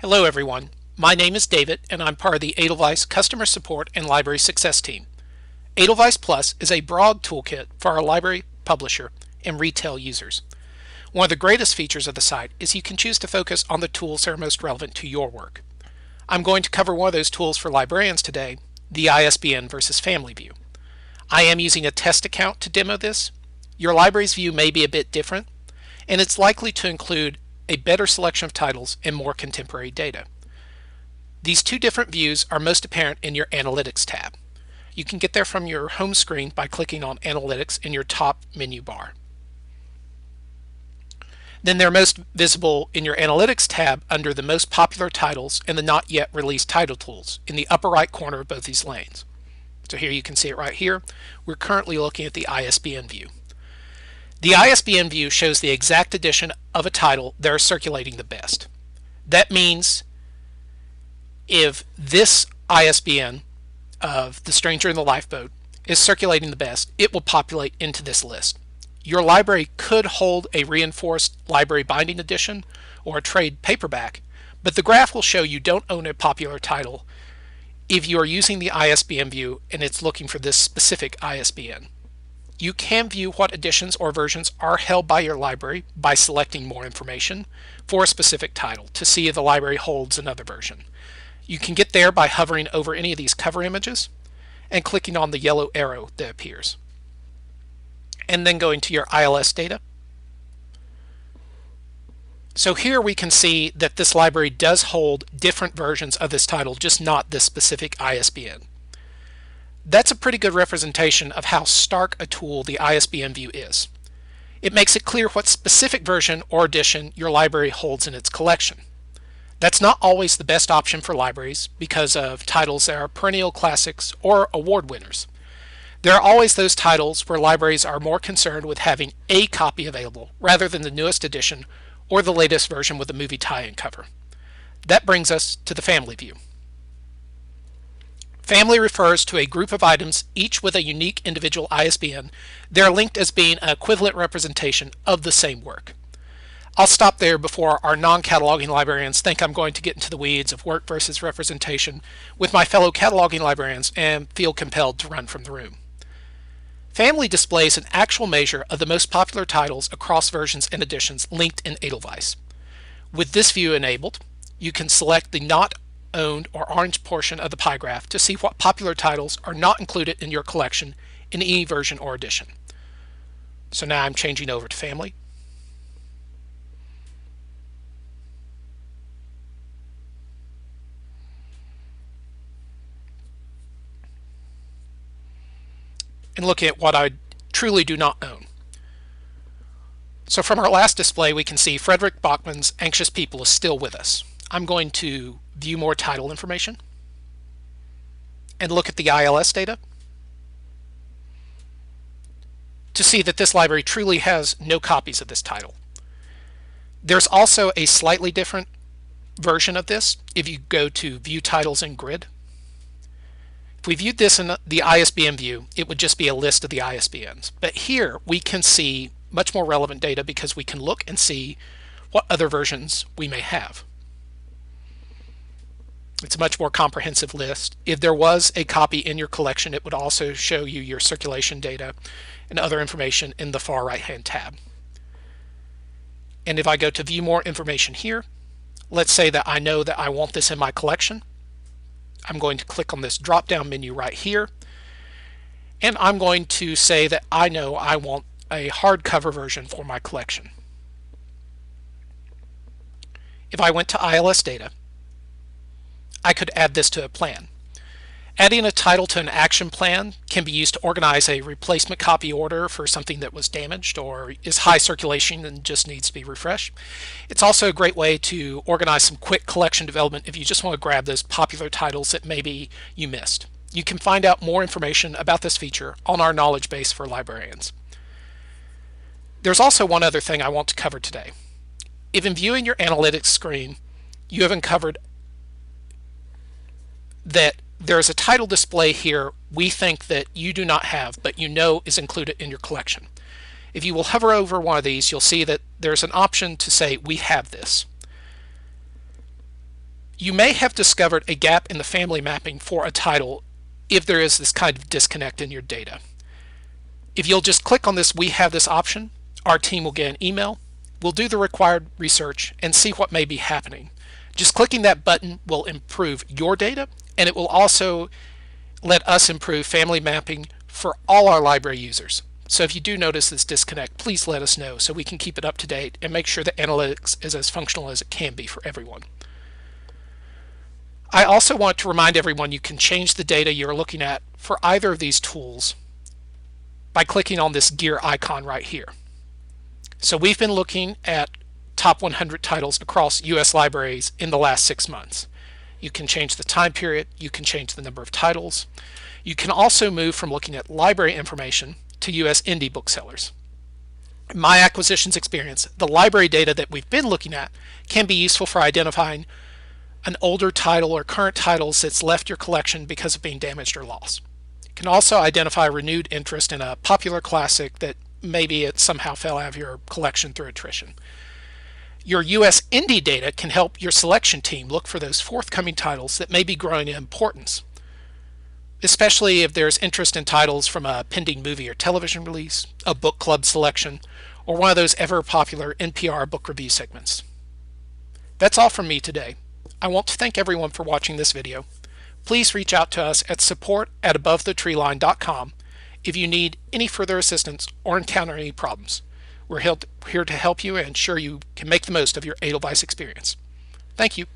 Hello everyone, my name is David and I'm part of the Edelweiss Customer Support and Library Success Team. Edelweiss Plus is a broad toolkit for our library, publisher, and retail users. One of the greatest features of the site is you can choose to focus on the tools that are most relevant to your work. I'm going to cover one of those tools for librarians today, the ISBN versus Family View. I am using a test account to demo this. Your library's view may be a bit different, and it's likely to include a better selection of titles and more contemporary data. These two different views are most apparent in your Analytics tab. You can get there from your home screen by clicking on Analytics in your top menu bar. Then they're most visible in your Analytics tab under the most popular titles and the not yet released title tools in the upper right corner of both these lanes. So here you can see it right here. We're currently looking at the ISBN view. The ISBN view shows the exact edition of a title that are circulating the best. That means if this ISBN of The Stranger in the Lifeboat is circulating the best, it will populate into this list. Your library could hold a reinforced library binding edition or a trade paperback, but the graph will show you don't own a popular title if you are using the ISBN view and it's looking for this specific ISBN. You can view what editions or versions are held by your library by selecting more information for a specific title to see if the library holds another version. You can get there by hovering over any of these cover images and clicking on the yellow arrow that appears. And then going to your ILS data. So here we can see that this library does hold different versions of this title, just not this specific ISBN. That's a pretty good representation of how stark a tool the ISBN view is. It makes it clear what specific version or edition your library holds in its collection. That's not always the best option for libraries because of titles that are perennial classics or award winners. There are always those titles where libraries are more concerned with having a copy available rather than the newest edition or the latest version with a movie tie-in cover. That brings us to the Family View. Family refers to a group of items, each with a unique individual ISBN. They're linked as being an equivalent representation of the same work. I'll stop there before our non-cataloging librarians think I'm going to get into the weeds of work versus representation with my fellow cataloging librarians and feel compelled to run from the room. Family displays an actual measure of the most popular titles across versions and editions linked in Edelweiss. With this view enabled, you can select the not owned or orange portion of the pie graph to see what popular titles are not included in your collection in any version or edition. So now I'm changing over to Family. And looking at what I truly do not own. So from our last display, we can see Frederick Bachman's Anxious People is still with us. I'm going to view more title information and look at the ILS data to see that this library truly has no copies of this title. There's also a slightly different version of this if you go to View Titles in Grid. If we viewed this in the ISBN view, it would just be a list of the ISBNs. But here we can see much more relevant data because we can look and see what other versions we may have. It's a much more comprehensive list. If there was a copy in your collection, it would also show you your circulation data and other information in the far right-hand tab. And if I go to view more information here, let's say that I know that I want this in my collection. I'm going to click on this drop-down menu right here, and I'm going to say that I know I want a hardcover version for my collection. If I went to ILS data, I could add this to a plan. Adding a title to an action plan can be used to organize a replacement copy order for something that was damaged or is high circulation and just needs to be refreshed. It's also a great way to organize some quick collection development if you just want to grab those popular titles that maybe you missed. You can find out more information about this feature on our knowledge base for librarians. There's also one other thing I want to cover today. If in viewing your analytics screen, you have uncovered that there's a title display here we think that you do not have, but you know is included in your collection. If you will hover over one of these, you'll see that there's an option to say, we have this. You may have discovered a gap in the family mapping for a title if there is this kind of disconnect in your data. If you'll just click on this "We have this" option, our team will get an email. We'll do the required research and see what may be happening. Just clicking that button will improve your data, and it will also let us improve family mapping for all our library users. So if you do notice this disconnect, please let us know so we can keep it up to date and make sure that analytics is as functional as it can be for everyone. I also want to remind everyone you can change the data you're looking at for either of these tools by clicking on this gear icon right here. So we've been looking at top 100 titles across US libraries in the last 6 months. You can change the time period, you can change the number of titles. You can also move from looking at library information to US indie booksellers. In my acquisitions experience, the library data that we've been looking at can be useful for identifying an older title or current titles that's left your collection because of being damaged or lost. You can also identify renewed interest in a popular classic that maybe it somehow fell out of your collection through attrition. Your US indie data can help your selection team look for those forthcoming titles that may be growing in importance, especially if there's interest in titles from a pending movie or television release, a book club selection, or one of those ever popular NPR book review segments. That's all from me today. I want to thank everyone for watching this video. Please reach out to us at support@abovethetreeline.com if you need any further assistance or encounter any problems. We're here to help you and ensure you can make the most of your Edelweiss experience. Thank you.